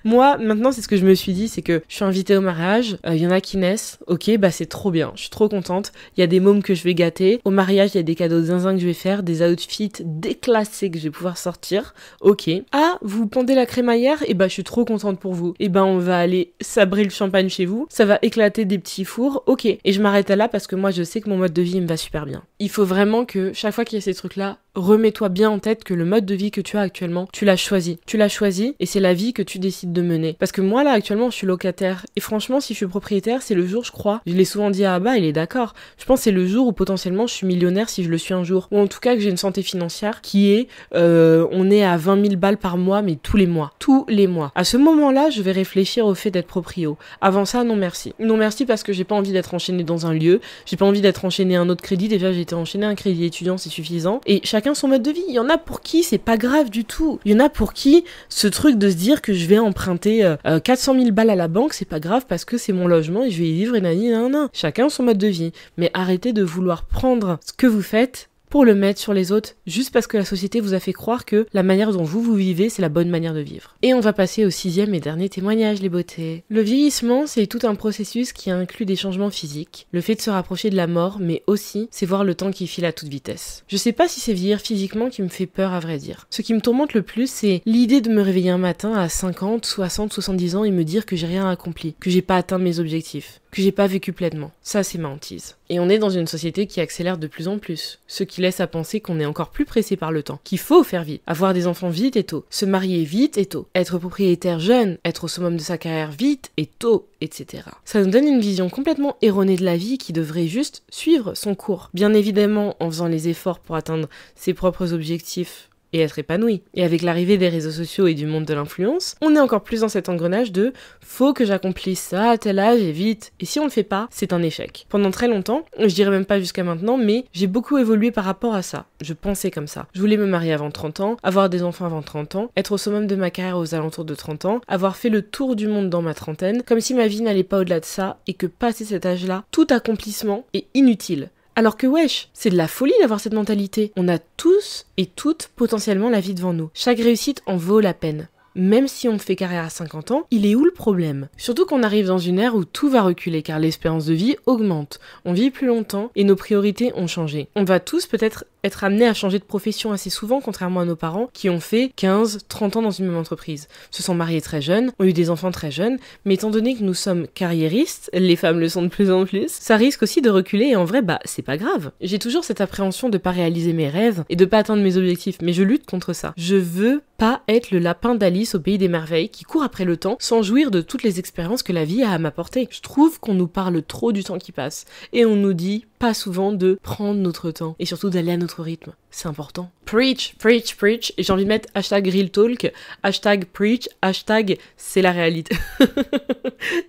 Moi maintenant c'est ce que je me suis dit, c'est que je suis invitée au mariage, y en a qui naissent, ok, bah c'est trop bien, je suis trop contente, il y a des mômes que je vais gâter, au mariage il y a des cadeaux zinzin que je vais faire, des outfits déclassés que je vais pouvoir sortir, ok. Ah vous pendez la crémaillère, et bah je suis trop contente pour vous, et ben on va aller sabrer le champagne chez vous, ça va éclater des petits fours, ok. Et je m'arrête là parce que moi je sais que mon mode de vie il me va super bien. Il faut vraiment que chaque fois qu'il y a ces trucs là, remets-toi bien en tête que le mode de vie que tu as actuellement, tu l'as choisi. Tu l'as choisi et c'est la vie que tu décides de mener. Parce que moi là actuellement je suis locataire et franchement si je suis propriétaire c'est le jour je crois, je l'ai souvent dit à Abba, il est d'accord, je pense que c'est le jour où potentiellement je suis millionnaire si je le suis un jour. Ou en tout cas que j'ai une santé financière qui est, on est à 20 000 balles par mois mais tous les mois. Tous les mois. À ce moment là je vais réfléchir au fait d'être proprio. Avant ça non merci. Non merci parce que j'ai pas envie d'être enchaînée dans un lieu, j'ai pas envie d'être enchaînée à un autre crédit, déjà j'ai été enchaînée à un crédit étudiant c'est suffisant. Et chacun son mode de vie. Il y en a pour qui c'est pas grave du tout. Il y en a pour qui ce truc de se dire que je vais emprunter 400 000 balles à la banque, c'est pas grave parce que c'est mon logement et je vais y vivre et nanana. Chacun son mode de vie. Mais arrêtez de vouloir prendre ce que vous faites pour le mettre sur les autres, juste parce que la société vous a fait croire que la manière dont vous vivez, c'est la bonne manière de vivre. Et on va passer au 6e et dernier témoignage, les beautés. Le vieillissement, c'est tout un processus qui inclut des changements physiques, le fait de se rapprocher de la mort, mais aussi, c'est voir le temps qui file à toute vitesse. Je sais pas si c'est vieillir physiquement qui me fait peur à vrai dire. Ce qui me tourmente le plus, c'est l'idée de me réveiller un matin à 50, 60, 70 ans et me dire que j'ai rien accompli, que j'ai pas atteint mes objectifs, que j'ai pas vécu pleinement. Ça, c'est ma hantise. Et on est dans une société qui accélère de plus en plus, ce qui laisse à penser qu'on est encore plus pressé par le temps, qu'il faut faire vite, avoir des enfants vite et tôt, se marier vite et tôt, être propriétaire jeune, être au summum de sa carrière vite et tôt, etc. Ça nous donne une vision complètement erronée de la vie qui devrait juste suivre son cours. Bien évidemment, en faisant les efforts pour atteindre ses propres objectifs, et être épanoui. Et avec l'arrivée des réseaux sociaux et du monde de l'influence, on est encore plus dans cet engrenage de « faut que j'accomplisse ça à tel âge et vite ». Et si on le fait pas, c'est un échec. Pendant très longtemps, je dirais même pas jusqu'à maintenant, mais j'ai beaucoup évolué par rapport à ça. Je pensais comme ça. Je voulais me marier avant 30 ans, avoir des enfants avant 30 ans, être au summum de ma carrière aux alentours de 30 ans, avoir fait le tour du monde dans ma trentaine, comme si ma vie n'allait pas au-delà de ça et que passer cet âge-là, tout accomplissement est inutile. Alors que wesh, c'est de la folie d'avoir cette mentalité. On a tous et toutes potentiellement la vie devant nous. Chaque réussite en vaut la peine. Même si on fait carrière à 50 ans, il est où le problème? Surtout qu'on arrive dans une ère où tout va reculer car l'espérance de vie augmente. On vit plus longtemps et nos priorités ont changé. On va tous peut-être être amenés à changer de profession assez souvent, contrairement à nos parents qui ont fait 15, 30 ans dans une même entreprise. Se sont mariés très jeunes, ont eu des enfants très jeunes, mais étant donné que nous sommes carriéristes, les femmes le sont de plus en plus, ça risque aussi de reculer et en vrai, c'est pas grave. J'ai toujours cette appréhension de pas réaliser mes rêves et de pas atteindre mes objectifs, mais je lutte contre ça. Je veux pas être le lapin d'Alice au pays des merveilles qui court après le temps sans jouir de toutes les expériences que la vie a à m'apporter. Je trouve qu'on nous parle trop du temps qui passe et on nous dit pas souvent de prendre notre temps et surtout d'aller à notre rythme. c'est important. Preach, preach, preach. Et j'ai envie de mettre hashtag real talk, hashtag preach, hashtag c'est la réalité.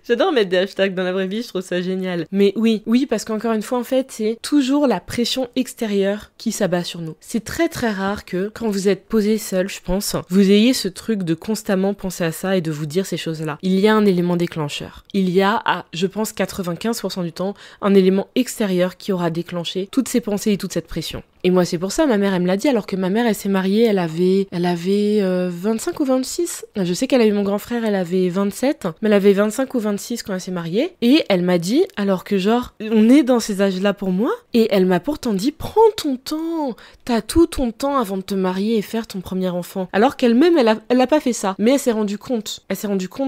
J'adore mettre des hashtags dans la vraie vie, je trouve ça génial. Mais oui, parce qu'encore une fois, en fait, c'est toujours la pression extérieure qui s'abat sur nous. C'est très très rare que, quand vous êtes posé seul, je pense, vous ayez ce truc de constamment penser à ça et de vous dire ces choses-là. Il y a un élément déclencheur. Il y a, je pense, 95% du temps, un élément extérieur qui aura déclenché toutes ces pensées et toute cette pression. Et moi, c'est pour ça, ma mère, elle me l'a dit, alors que ma mère, elle s'est mariée, elle avait 25 ou 26. Je sais qu'elle a eu mon grand frère, elle avait 27, mais elle avait 25 ou 26 quand elle s'est mariée. Et elle m'a dit, alors que genre, on est dans ces âges-là pour moi, et elle m'a pourtant dit, prends ton temps, t'as tout ton temps avant de te marier et faire ton premier enfant. Alors qu'elle-même, elle a pas fait ça, mais elle s'est rendue compte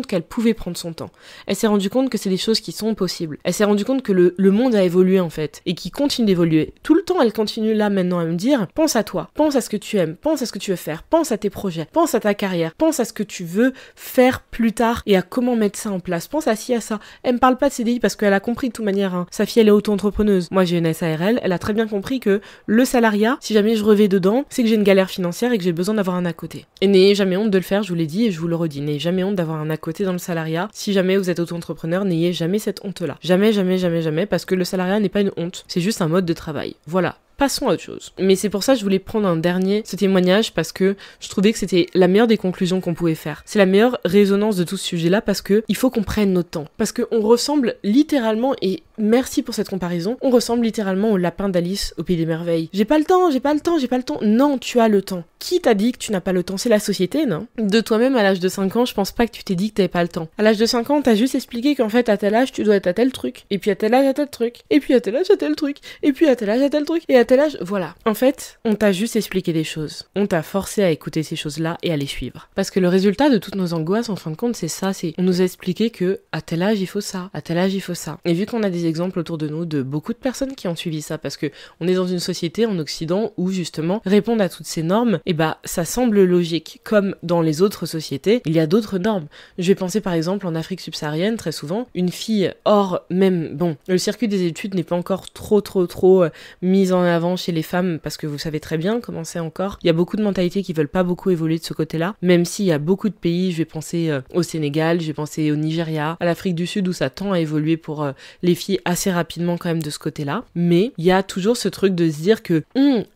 qu'elle pouvait prendre son temps. Elle s'est rendue compte que c'est des choses qui sont possibles. Elle s'est rendue compte que le monde a évolué, en fait, et qu'il continue d'évoluer. Tout le temps, elle continue là, maintenant à me dire, pense à toi, pense à ce que tu aimes, pense à ce que tu veux faire, pense à tes projets, pense à ta carrière, pense à ce que tu veux faire plus tard et à comment mettre ça en place, pense à ci, à ça. Elle me parle pas de CDI parce qu'elle a compris de toute manière, hein. Sa fille, elle est auto-entrepreneuse. Moi, j'ai une SARL, elle a très bien compris que le salariat, si jamais je revais dedans, c'est que j'ai une galère financière et que j'ai besoin d'avoir un à côté. Et n'ayez jamais honte de le faire, je vous l'ai dit et je vous le redis, n'ayez jamais honte d'avoir un à côté dans le salariat. Si jamais vous êtes auto-entrepreneur, n'ayez jamais cette honte-là. Jamais, jamais, jamais, jamais, parce que le salariat n'est pas une honte, c'est juste un mode de travail. Voilà. Passons à autre chose. Mais c'est pour ça que je voulais prendre ce témoignage, parce que je trouvais que c'était la meilleure des conclusions qu'on pouvait faire. C'est la meilleure résonance de tout ce sujet-là, parce que il faut qu'on prenne notre temps. Parce qu'on ressemble littéralement, et merci pour cette comparaison, on ressemble littéralement au lapin d'Alice au Pays des Merveilles. J'ai pas le temps. Non, tu as le temps. Qui t'a dit que tu n'as pas le temps? C'est la société, non? De toi-même, à l'âge de 5 ans, je pense pas que tu t'es dit que t'avais pas le temps. À l'âge de 5 ans, t'as juste expliqué qu'en fait, à tel âge, tu dois être à tel truc. Et puis à tel âge, à tel truc. Et puis à tel âge, à tel truc. Et puis à tel âge, à tel truc. Et à tel âge, voilà. En fait, on t'a juste expliqué des choses. On t'a forcé à écouter ces choses-là et à les suivre. Parce que le résultat de toutes nos angoisses, en fin de compte, c'est ça, on nous a expliqué que à tel âge, il faut ça. À tel âge, il faut ça. Et vu qu'on a des exemples autour de nous de beaucoup de personnes qui ont suivi ça, parce que on est dans une société en Occident où, justement, répondre à toutes ces normes, ça semble logique. Comme dans les autres sociétés, il y a d'autres normes. Je vais penser, par exemple, en Afrique subsaharienne, très souvent, une fille le circuit des études n'est pas encore trop mise en avant chez les femmes, parce que vous savez très bien comment c'est encore. Il y a beaucoup de mentalités qui veulent pas beaucoup évoluer de ce côté-là, même s'il y a beaucoup de pays, je vais penser au Sénégal, je vais penser au Nigeria, à l'Afrique du Sud, où ça tend à évoluer pour les filles assez rapidement quand même de ce côté-là. Mais il y a toujours ce truc de se dire que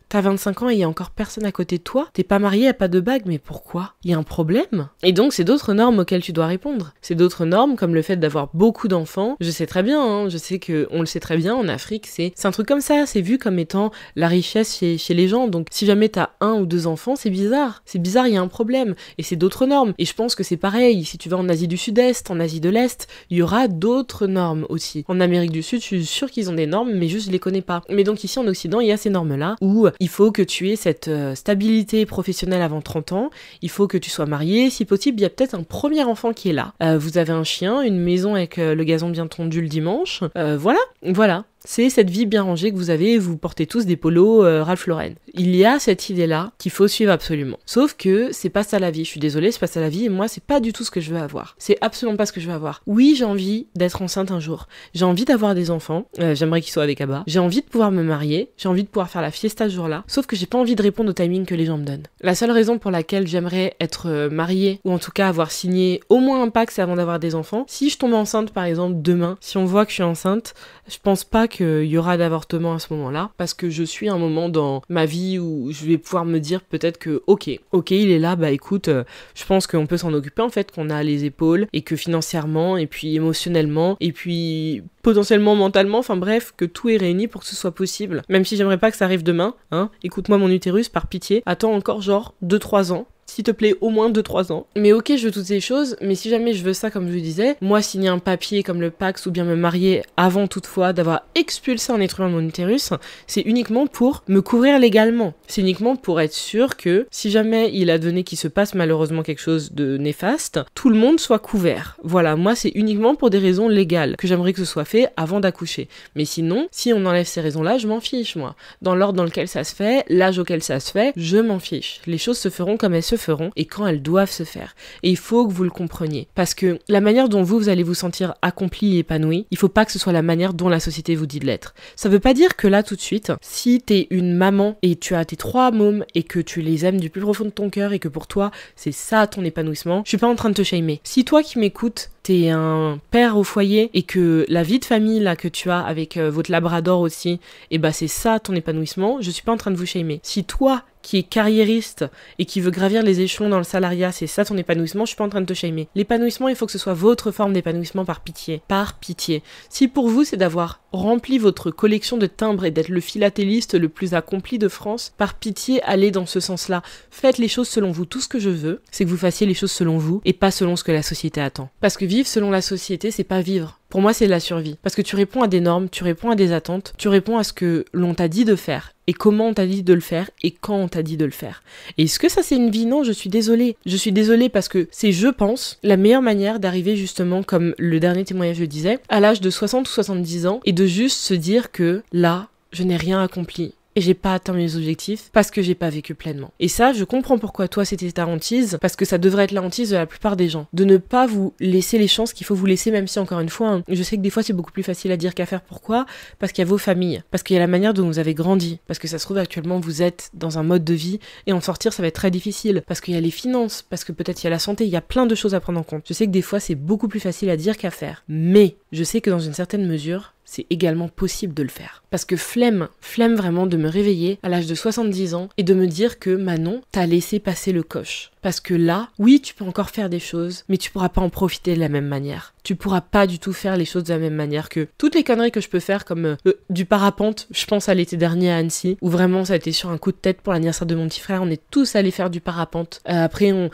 t'as 25 ans et il y a encore personne à côté de toi, t'es pas marié, y'a pas de bague, mais pourquoi? Il y a un problème? Et donc c'est d'autres normes auxquelles tu dois répondre. C'est d'autres normes comme le fait d'avoir beaucoup d'enfants. Je sais très bien, je sais que on le sait très bien, en Afrique, c'est un truc comme ça, c'est vu comme étant la richesse chez les gens. Donc si jamais t'as 1 ou 2 enfants, c'est bizarre, il y a un problème. Et c'est d'autres normes. Et je pense que c'est pareil, si tu vas en Asie du Sud-Est, en Asie de l'Est, il y aura d'autres normes aussi. En Amérique du Sud, je suis sûre qu'ils ont des normes, mais juste je les connais pas. Mais donc ici en Occident, il y a ces normes-là où il faut que tu aies cette stabilité professionnelle avant 30 ans, il faut que tu sois marié, si possible, il y a peut-être un premier enfant qui est là. Vous avez un chien, une maison avec le gazon bien tondu le dimanche, voilà. C'est cette vie bien rangée que vous avez, vous portez tous des polos Ralph Lauren. Il y a cette idée-là qu'il faut suivre absolument. Sauf que c'est pas ça la vie, je suis désolée, c'est pas ça la vie, et moi c'est pas du tout ce que je veux avoir. C'est absolument pas ce que je veux avoir. Oui, j'ai envie d'être enceinte un jour, j'ai envie d'avoir des enfants, j'aimerais qu'ils soient avec Abba, j'ai envie de pouvoir me marier, j'ai envie de pouvoir faire la fiesta ce jour-là, sauf que j'ai pas envie de répondre au timing que les gens me donnent. La seule raison pour laquelle j'aimerais être mariée, ou en tout cas avoir signé au moins un pacte avant d'avoir des enfants, si je tombe enceinte par exemple demain, si on voit que je suis enceinte, je pense pas qu'il y aura d'avortement à ce moment-là, parce que je suis à un moment dans ma vie où je vais pouvoir me dire peut-être que ok, il est là, écoute, je pense qu'on peut s'en occuper en fait, qu'on a les épaules, et que financièrement, et puis émotionnellement, et puis potentiellement mentalement, enfin bref, que tout est réuni pour que ce soit possible. Même si j'aimerais pas que ça arrive demain, écoute-moi mon utérus, par pitié, attends encore genre 2-3 ans, s'il te plaît, au moins 2-3 ans. Mais ok, je veux toutes ces choses, mais si jamais je veux ça, comme je vous disais, moi, signer un papier comme le Pacs ou bien me marier avant toutefois d'avoir expulsé un être humain de mon utérus, c'est uniquement pour me couvrir légalement. C'est uniquement pour être sûr que si jamais il a donné qu'il se passe malheureusement quelque chose de néfaste, tout le monde soit couvert. Voilà, moi, c'est uniquement pour des raisons légales que j'aimerais que ce soit fait avant d'accoucher. Mais sinon, si on enlève ces raisons-là, je m'en fiche, moi. Dans l'ordre dans lequel ça se fait, l'âge auquel ça se fait, je m'en fiche. Les choses se feront comme elles se feront et quand elles doivent se faire. Et il faut que vous le compreniez. Parce que la manière dont vous allez vous sentir accompli et épanoui, il faut pas que ce soit la manière dont la société vous dit de l'être. Ça veut pas dire que là, tout de suite, si t'es une maman et tu as tes 3 mômes et que tu les aimes du plus profond de ton cœur et que pour toi, c'est ça ton épanouissement, je suis pas en train de te shamer. Si toi qui m'écoutes, t'es un père au foyer et que la vie de famille là que tu as avec votre labrador aussi, et bah c'est ça ton épanouissement, je suis pas en train de vous shamer. Si toi qui est carriériste et qui veut gravir les échelons dans le salariat, c'est ça ton épanouissement, je suis pas en train de te shamer. L'épanouissement, il faut que ce soit votre forme d'épanouissement par pitié. Par pitié. Si pour vous, c'est d'avoir rempli votre collection de timbres et d'être le philatéliste le plus accompli de France, par pitié, allez dans ce sens-là. Faites les choses selon vous. Tout ce que je veux, c'est que vous fassiez les choses selon vous et pas selon ce que la société attend. Parce que vivre selon la société, c'est pas vivre. Pour moi, c'est de la survie. Parce que tu réponds à des normes, tu réponds à des attentes, tu réponds à ce que l'on t'a dit de faire. Et comment on t'a dit de le faire et quand on t'a dit de le faire. Et est-ce que ça c'est une vie? Non, je suis désolée. Je suis désolée parce que c'est, je pense, la meilleure manière d'arriver justement, comme le dernier témoignage le disait, à l'âge de 60 ou 70 ans et de juste se dire que là, je n'ai rien accompli. Et j'ai pas atteint mes objectifs parce que j'ai pas vécu pleinement. Et ça, je comprends pourquoi toi c'était ta hantise, parce que ça devrait être la hantise de la plupart des gens. De ne pas vous laisser les chances qu'il faut vous laisser, même si encore une fois, je sais que des fois c'est beaucoup plus facile à dire qu'à faire. Pourquoi? Parce qu'il y a vos familles, parce qu'il y a la manière dont vous avez grandi, parce que ça se trouve actuellement vous êtes dans un mode de vie et en sortir ça va être très difficile, parce qu'il y a les finances, parce que peut-être il y a la santé, il y a plein de choses à prendre en compte. Je sais que des fois c'est beaucoup plus facile à dire qu'à faire, mais je sais que dans une certaine mesure, c'est également possible de le faire. Parce que flemme vraiment de me réveiller à l'âge de 70 ans et de me dire que Manon, t'as laissé passer le coche. Parce que là, oui, tu peux encore faire des choses, mais tu pourras pas en profiter de la même manière. Tu pourras pas du tout faire les choses de la même manière que toutes les conneries que je peux faire, comme du parapente, je pense à l'été dernier à Annecy, où vraiment ça a été sur un coup de tête pour l'anniversaire de mon petit frère, on est tous allés faire du parapente. Après, on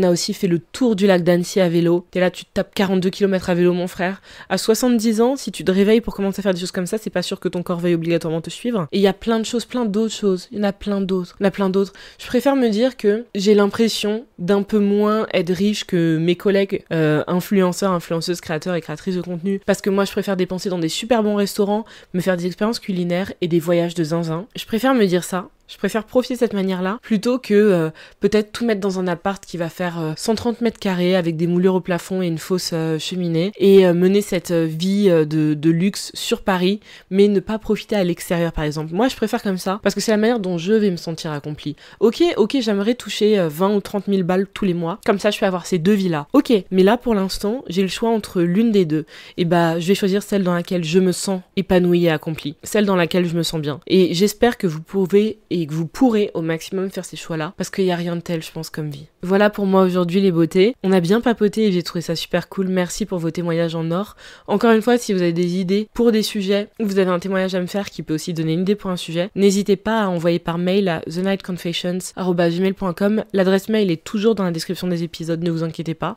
a aussi fait le tour du lac d'Annecy à vélo. T'es là, tu te tapes 42 km à vélo, mon frère. À 70 ans, si tu te réveilles pour commencer à faire des choses comme ça, c'est pas sûr que ton corps veuille obligatoirement te suivre. Et il y a plein de choses, plein d'autres choses. Il y en a plein d'autres. Je préfère me dire que j'ai l'impression d'un peu moins être riche que mes collègues influenceurs, influenceuses, créateurs et créatrices de contenu. Parce que moi, je préfère dépenser dans des super bons restaurants, me faire des expériences culinaires et des voyages de zinzin. Je préfère me dire ça. Je préfère profiter de cette manière-là plutôt que peut-être tout mettre dans un appart qui va faire 130 mètres carrés avec des moulures au plafond et une fausse cheminée et mener cette vie de luxe sur Paris mais ne pas profiter à l'extérieur par exemple. Moi je préfère comme ça parce que c'est la manière dont je vais me sentir accomplie. Ok, j'aimerais toucher 20 ou 30 000 balles tous les mois, comme ça je peux avoir ces deux vies-là. Ok, mais là pour l'instant j'ai le choix entre l'une des deux et bah je vais choisir celle dans laquelle je me sens épanouie et accomplie, celle dans laquelle je me sens bien. Et j'espère que vous pouvez et que vous pourrez au maximum faire ces choix-là, parce qu'il n'y a rien de tel, je pense, comme vie. Voilà pour moi aujourd'hui les beautés. On a bien papoté et j'ai trouvé ça super cool. Merci pour vos témoignages en or. Encore une fois, si vous avez des idées pour des sujets, ou vous avez un témoignage à me faire qui peut aussi donner une idée pour un sujet, n'hésitez pas à envoyer par mail à thenightconfessions@gmail.com. L'adresse mail est toujours dans la description des épisodes, ne vous inquiétez pas.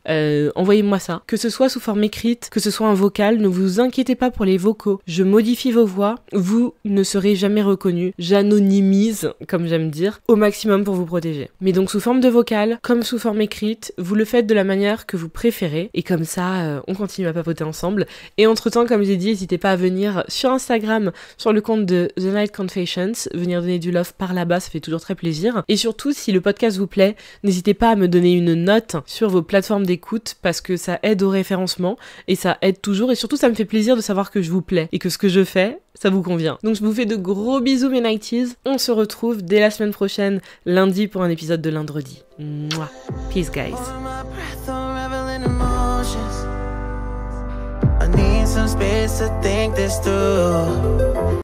Envoyez-moi ça. Que ce soit sous forme écrite, que ce soit un vocal, ne vous inquiétez pas pour les vocaux. Je modifie vos voix, vous ne serez jamais reconnus. J'anonymise, comme j'aime dire, au maximum pour vous protéger. Mais donc sous forme de vocal, comme sous forme écrite, vous le faites de la manière que vous préférez, et comme ça, on continue à papoter ensemble. Et entre-temps, comme j'ai dit, n'hésitez pas à venir sur Instagram, sur le compte de The Night Confessions, venir donner du love par là-bas, ça fait toujours très plaisir. Et surtout, si le podcast vous plaît, n'hésitez pas à me donner une note sur vos plateformes d'écoute, parce que ça aide au référencement, et ça aide toujours, et surtout ça me fait plaisir de savoir que je vous plais, et que ce que je fais, ça vous convient. Donc je vous fais de gros bisous mes nighties. On se retrouve dès la semaine prochaine, lundi, pour un épisode de lundi. Mouah. Peace guys. I need some space to think this through.